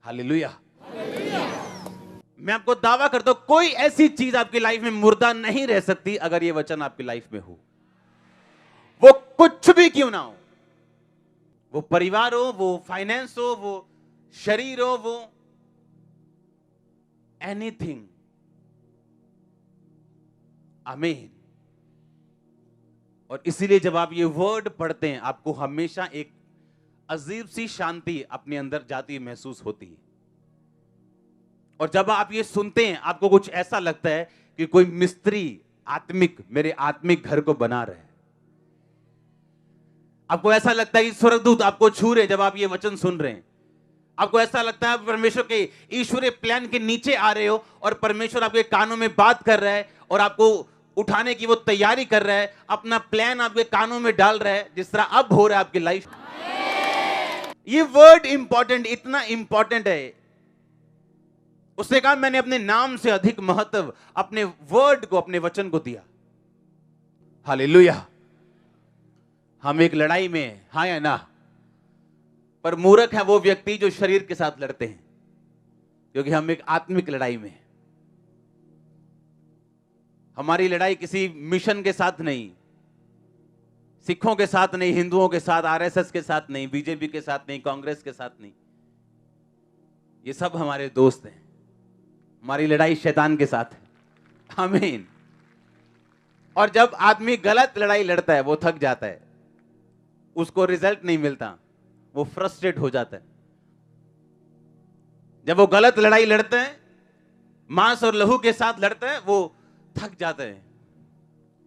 Hallelujah. मैं आपको दावा करता हूं कोई ऐसी चीज आपकी लाइफ में मुर्दा नहीं रह सकती अगर ये वचन आपकी लाइफ में हो, वो कुछ भी क्यों ना हो। वो परिवार हो, वो फाइनेंस हो, वो शरीर हो, वो एनीथिंग। आमीन। और इसीलिए जब आप ये वर्ड पढ़ते हैं आपको हमेशा एक अजीब सी शांति अपने अंदर जाती महसूस होती है। और जब आप ये सुनते हैं आपको कुछ ऐसा लगता है कि कोई मिस्त्री आत्मिक मेरे आत्मिक घर को बना रहे हैं। आपको ऐसा लगता है कि स्वर्गदूत आपको छू रहे जब आप ये वचन सुन रहे हैं। आपको ऐसा लगता है परमेश्वर के ईश्वरीय प्लान के नीचे आ रहे हो और परमेश्वर आपके कानों में बात कर रहा है और आपको उठाने की वो तैयारी कर रहा है, अपना प्लान आपके कानों में डाल रहा है, जिस तरह अब हो रहा है आपकी लाइफ। ये वर्ड इंपॉर्टेंट, इतना इंपॉर्टेंट है। उसने कहा मैंने अपने नाम से अधिक महत्व अपने वर्ड को, अपने वचन को दिया। हालेलुया। हम एक लड़ाई में हैं, हाँ या ना? पर मूर्ख है वो व्यक्ति जो शरीर के साथ लड़ते हैं, क्योंकि हम एक आत्मिक लड़ाई में हैं। हमारी लड़ाई किसी मिशन के साथ नहीं, सिखों के साथ नहीं, हिंदुओं के साथ, आरएसएस के साथ नहीं, बीजेपी के साथ नहीं, कांग्रेस के साथ नहीं। ये सब हमारे दोस्त हैं। हमारी लड़ाई शैतान के साथ है। आमीन। और जब आदमी गलत लड़ाई लड़ता है वो थक जाता है, उसको रिजल्ट नहीं मिलता, वो फ्रस्ट्रेट हो जाता है। जब वो गलत लड़ाई लड़ते हैं, मांस और लहू के साथ लड़ते हैं, वो थक जाते हैं।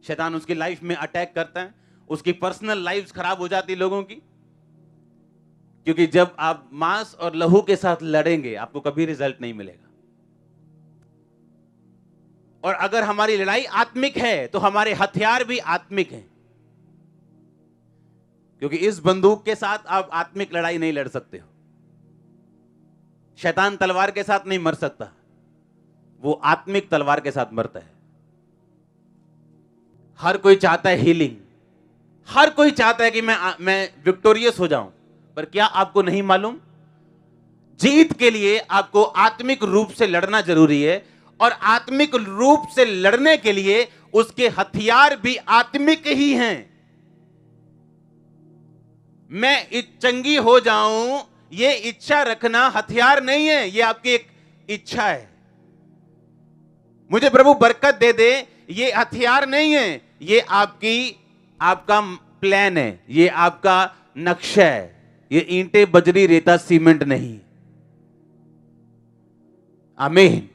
शैतान उसकी लाइफ में अटैक करता है, उसकी पर्सनल लाइफ खराब हो जाती है लोगों की। क्योंकि जब आप मांस और लहू के साथ लड़ेंगे आपको कभी रिजल्ट नहीं मिलेगा। और अगर हमारी लड़ाई आत्मिक है तो हमारे हथियार भी आत्मिक हैं, क्योंकि इस बंदूक के साथ आप आत्मिक लड़ाई नहीं लड़ सकते हो। शैतान तलवार के साथ नहीं मर सकता, वो आत्मिक तलवार के साथ मरता है। हर कोई चाहता है हीलिंग, हर कोई चाहता है कि मैं विक्टोरियस हो जाऊं, पर क्या आपको नहीं मालूम जीत के लिए आपको आत्मिक रूप से लड़ना जरूरी है। और आत्मिक रूप से लड़ने के लिए उसके हथियार भी आत्मिक ही हैं। मैं चंगी हो जाऊं ये इच्छा रखना हथियार नहीं है, ये आपकी एक इच्छा है। मुझे प्रभु बरकत दे दे ये हथियार नहीं है, ये आपका प्लान है, ये आपका नक्शा है। ये ईंटें बजरी रेता सीमेंट नहीं। आमीन।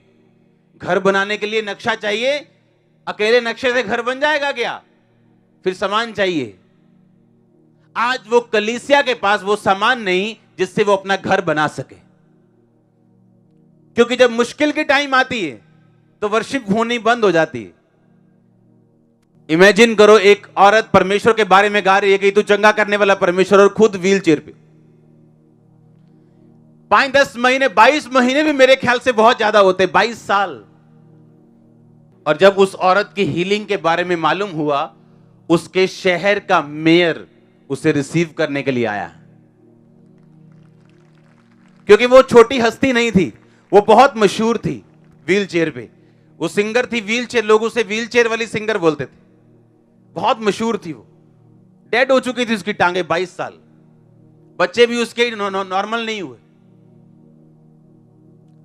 घर बनाने के लिए नक्शा चाहिए, अकेले नक्शे से घर बन जाएगा क्या? फिर सामान चाहिए। आज वो कलीसिया के पास वो सामान नहीं जिससे वो अपना घर बना सके। क्योंकि जब मुश्किल की टाइम आती है तो वर्शिप होनी बंद हो जाती है। इमेजिन करो एक औरत परमेश्वर के बारे में गा रही है कि तू चंगा करने वाला परमेश्वर, और खुद व्हील चेयर पे। 5-10 महीने, 22 महीने भी मेरे ख्याल से बहुत ज्यादा होते, 22 साल। और जब उस औरत की हीलिंग के बारे में मालूम हुआ, उसके शहर का मेयर उसे रिसीव करने के लिए आया। क्योंकि वो छोटी हस्ती नहीं थी, वो बहुत मशहूर थी व्हील चेयर पे। वो सिंगर थी व्हील चेयर, लोग उसे व्हील चेयर वाली सिंगर बोलते थे। बहुत मशहूर थी वो। डेड हो चुकी थी उसकी टांगे, 22 साल। बच्चे भी उसके नॉर्मल नहीं हुए।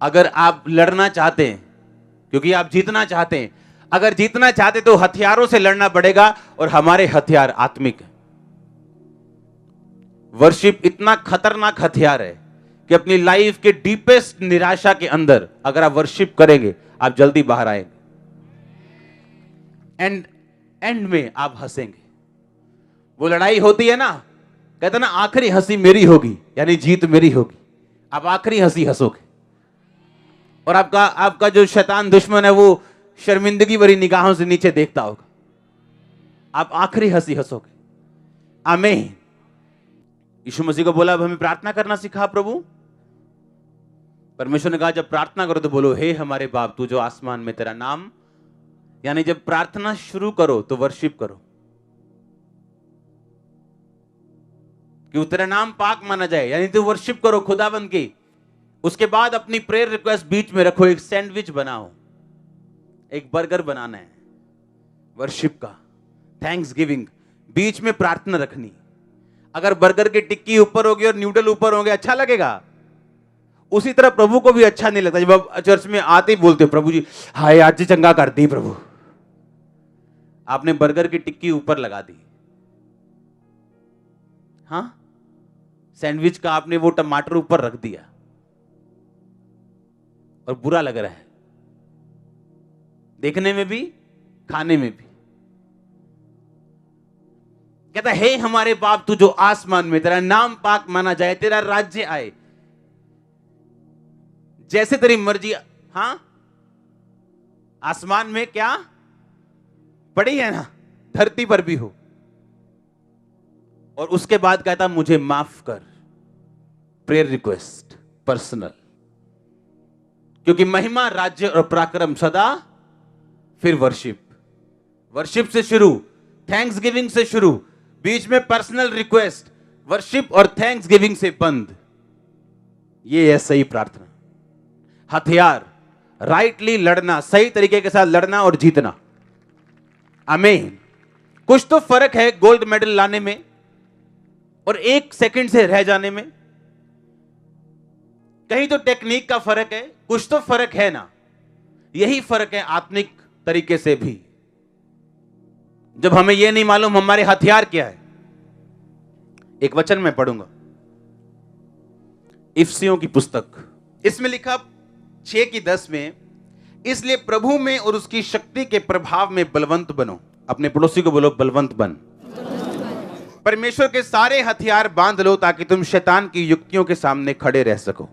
अगर आप लड़ना चाहते हैं, क्योंकि आप जीतना चाहते हैं, अगर जीतना चाहते तो हथियारों से लड़ना पड़ेगा, और हमारे हथियार आत्मिक है। वर्शिप इतना खतरनाक हथियार है कि अपनी लाइफ के डीपेस्ट निराशा के अंदर अगर आप वर्शिप करेंगे आप जल्दी बाहर आएंगे। एंड में आप हंसेंगे। वो लड़ाई होती है ना, कहते ना आखिरी हंसी मेरी होगी, यानी जीत मेरी होगी। आप आखिरी हंसी हंसोगे, और आपका जो शैतान दुश्मन है वो शर्मिंदगी भरी निगाहों से नीचे देखता होगा। आप आखिरी हंसी हंसोगे। आमीन। यीशु मसीह को बोला अब हमें प्रार्थना करना सिखा प्रभु। परमेश्वर ने कहा जब प्रार्थना करो तो बोलो हे हमारे बाप तू जो आसमान में, तेरा नाम। यानी जब प्रार्थना शुरू करो तो वर्शिप करो, कि तेरा नाम पाक माना जाए। यानी तू वर्शिप करो खुदाबंद की। उसके बाद अपनी प्रेयर रिक्वेस्ट बीच में रखो। एक सैंडविच बनाओ, एक बर्गर बनाना है वर्शिप का, थैंक्स गिविंग, बीच में प्रार्थना रखनी। अगर बर्गर की टिक्की ऊपर होगी और न्यूडल ऊपर होंगे अच्छा लगेगा? उसी तरह प्रभु को भी अच्छा नहीं लगता जब आप चर्च में आते ही बोलते हो प्रभु जी हाय आज चंगा कर दी प्रभु, आपने बर्गर की टिक्की ऊपर लगा दी। हाँ, सैंडविच का आपने वो टमाटर ऊपर रख दिया और बुरा लग रहा है देखने में भी खाने में भी। कहता हे हमारे बाप तू जो आसमान में, तेरा नाम पाक माना जाए, तेरा राज्य आए, जैसे तेरी मर्जी। हां, आसमान में क्या पड़ी है ना, धरती पर भी हो। और उसके बाद कहता मुझे माफ कर, प्रेयर रिक्वेस्ट पर्सनल, क्योंकि महिमा राज्य और पराक्रम सदा, फिर वर्शिप, वर्शिप से शुरू, थैंक्स गिविंग से शुरू, बीच में पर्सनल रिक्वेस्ट, वर्शिप और थैंक्स गिविंग से बंद। ये है सही प्रार्थना। हथियार, राइटली लड़ना, सही तरीके के साथ लड़ना और जीतना। आमीन। कुछ तो फर्क है गोल्ड मेडल लाने में और 1 सेकंड से रह जाने में। कहीं तो टेक्निक का फर्क है, कुछ तो फर्क है ना। यही फर्क है आत्मिक तरीके से भी। जब हमें यह नहीं मालूम हमारे हथियार क्या है। एक वचन में पढ़ूंगा, इफिसियों की पुस्तक, इसमें लिखा 6:10 में, इसलिए प्रभु में और उसकी शक्ति के प्रभाव में बलवंत बनो। अपने पड़ोसी को बोलो बलवंत बन। परमेश्वर के सारे हथियार बांध लो ताकि तुम शैतान की युक्तियों के सामने खड़े रह सको,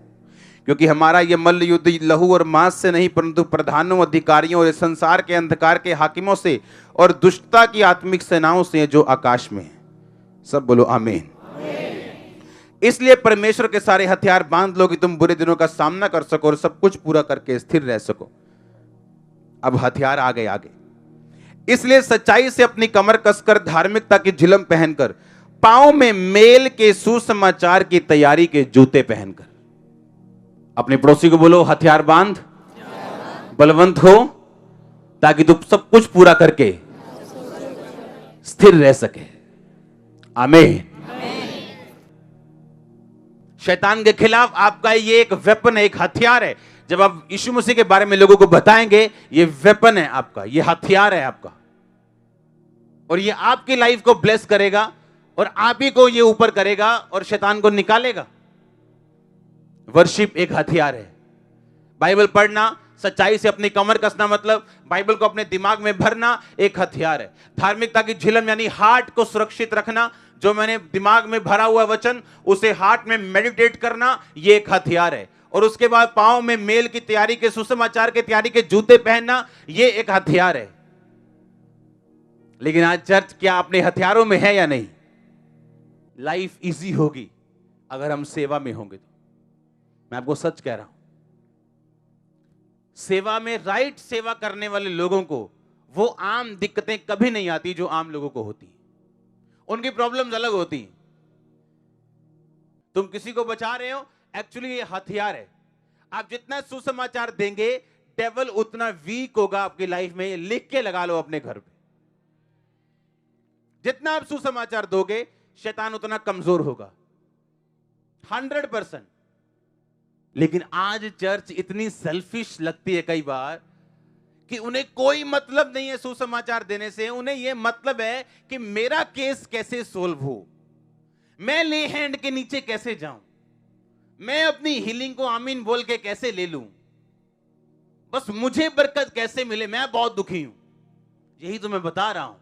क्योंकि हमारा यह मल्ल युद्ध लहू और मांस से नहीं परंतु प्रधानों, अधिकारियों और इस संसार के अंधकार के हाकिमों से और दुष्टता की आत्मिक सेनाओं से जो आकाश में है। सब बोलो आमीन। इसलिए परमेश्वर के सारे हथियार बांध लो कि तुम बुरे दिनों का सामना कर सको और सब कुछ पूरा करके स्थिर रह सको। अब हथियार आ गए आगे। इसलिए सच्चाई से अपनी कमर कसकर, धार्मिकता की झिलम पहनकर, पांव में मेल के सुसमाचार की तैयारी के जूते पहनकर। अपने पड़ोसी को बोलो हथियार बांध, बलवंत हो ताकि तुम सब कुछ पूरा करके स्थिर रह सके। आमीन। शैतान के खिलाफ आपका ये एक वेपन है, एक हथियार है। जब आप यीशु मसीह के बारे में लोगों को बताएंगे, ये वेपन है आपका, ये हथियार है आपका, और ये आपकी लाइफ को ब्लेस करेगा और आप ही को ये ऊपर करेगा और शैतान को निकालेगा। वर्शिप एक हथियार है। बाइबल पढ़ना, सच्चाई से अपनी कमर कसना, मतलब बाइबल को अपने दिमाग में भरना, एक हथियार है। धार्मिकता की झिलम यानी हार्ट को सुरक्षित रखना, जो मैंने दिमाग में भरा हुआ वचन उसे हार्ट में मेडिटेट करना, ये एक हथियार है। और उसके बाद पांव में मेल की तैयारी के, सुसमाचार की तैयारी के जूते पहनना, ये एक हथियार है। लेकिन आज चर्च क्या अपने हथियारों में है या नहीं? लाइफ इजी होगी अगर हम सेवा में होंगे तो। मैं आपको सच कह रहा हूं, सेवा में राइट सेवा करने वाले लोगों को वो आम दिक्कतें कभी नहीं आती जो आम लोगों को होती। उनकी प्रॉब्लम्स अलग होती। तुम किसी को बचा रहे हो, एक्चुअली ये हथियार है। आप जितना सुसमाचार देंगे, डेविल उतना वीक होगा आपकी लाइफ में। ये लिख के लगा लो अपने घर पे। जितना आप सुसमाचार दोगे, शैतान उतना कमजोर होगा, 100%। लेकिन आज चर्च इतनी सेल्फिश लगती है कई बार कि उन्हें कोई मतलब नहीं है सुसमाचार देने से। उन्हें यह मतलब है कि मेरा केस कैसे सोल्व हो, मैं ले हैंड के नीचे कैसे जाऊं, मैं अपनी हीलिंग को आमीन बोल के कैसे ले लूं, बस मुझे बरकत कैसे मिले, मैं बहुत दुखी हूं। यही तो मैं बता रहा हूं।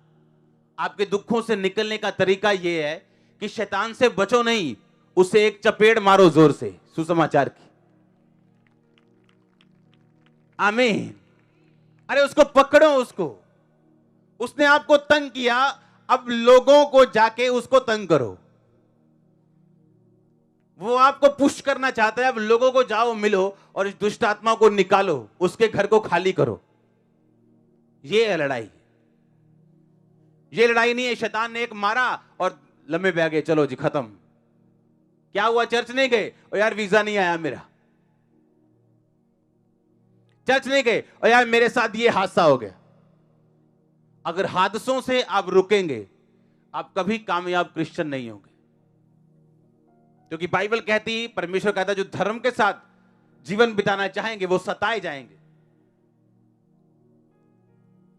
आपके दुखों से निकलने का तरीका यह है कि शैतान से बचो नहीं, उसे एक चपेट मारो जोर से सुसमाचार की। आमीन। अरे उसको पकड़ो, उसने आपको तंग किया, अब लोगों को जाके उसको तंग करो। वो आपको पुश करना चाहता है, अब लोगों को जाओ मिलो और इस दुष्ट आत्मा को निकालो, उसके घर को खाली करो। ये है लड़ाई। ये लड़ाई नहीं है शैतान ने एक मारा और लम्बे पे आ गए, चलो जी खत्म। क्या हुआ, चर्च नहीं गए? और यार वीजा नहीं आया मेरा, चर्च नहीं गए और यार मेरे साथ ये हादसा हो गया। अगर हादसों से आप रुकेंगे, आप कभी कामयाब क्रिश्चियन नहीं होंगे। क्योंकि बाइबल कहती है, परमेश्वर कहता है, जो धर्म के साथ जीवन बिताना चाहेंगे वो सताए जाएंगे।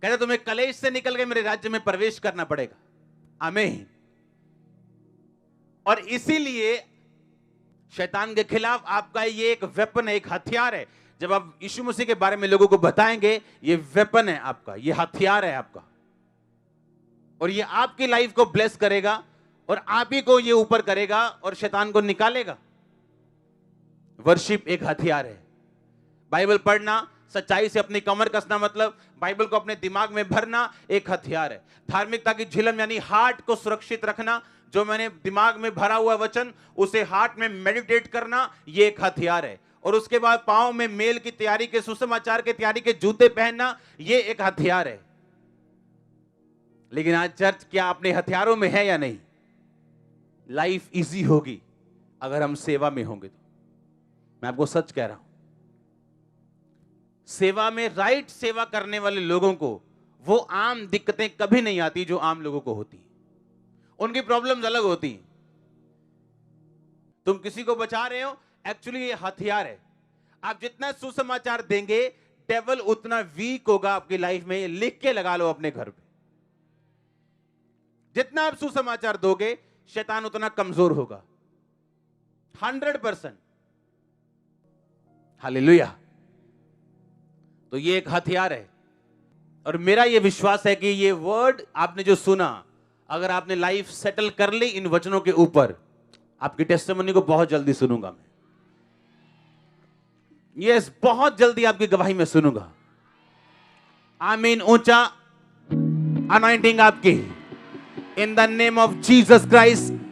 कहता तुम्हें कलेश से निकल के मेरे राज्य में प्रवेश करना पड़ेगा। आमीन। और इसीलिए शैतान के खिलाफ आपका ये एक वेपन है, एक हथियार है। जब आप यीशु मसीह के बारे में लोगों को बताएंगे, ये वेपन है आपका, ये हथियार है आपका, और ये आपकी लाइफ को ब्लेस करेगा और आप ही को ये ऊपर करेगा और शैतान को निकालेगा। वर्शिप एक हथियार है। बाइबल पढ़ना, सच्चाई से अपनी कमर कसना, मतलब बाइबल को अपने दिमाग में भरना एक हथियार है। धार्मिकता की झिलम यानी हार्ट को सुरक्षित रखना, जो मैंने दिमाग में भरा हुआ वचन उसे हार्ट में मेडिटेट करना, ये एक हथियार है। और उसके बाद पांव में मेल की तैयारी के, सुसमाचार की तैयारी के जूते पहनना, ये एक हथियार है। लेकिन आज चर्च क्या अपने हथियारों में है या नहीं? लाइफ इजी होगी अगर हम सेवा में होंगे तो। मैं आपको सच कह रहा हूं, सेवा में राइट सेवा करने वाले लोगों को वो आम दिक्कतें कभी नहीं आती जो आम लोगों को होती। उनकी प्रॉब्लम्स अलग होती। तुम किसी को बचा रहे हो, एक्चुअली ये हथियार है। आप जितना सुसमाचार देंगे, डेविल उतना वीक होगा आपकी लाइफ में। लिख के लगा लो अपने घर पे। जितना आप सुसमाचार दोगे, शैतान उतना कमजोर होगा। 100%। हालेलुया। तो ये एक हथियार है। और मेरा ये विश्वास है कि ये वर्ड आपने जो सुना, अगर आपने लाइफ सेटल कर ली इन वचनों के ऊपर, आपकी टेस्टिमनी को बहुत जल्दी सुनूंगा मैं। यस, बहुत जल्दी आपकी गवाही में सुनूंगा। आमीन। ऊंचा अनॉइंटिंग आपकी, in the name of Jesus Christ.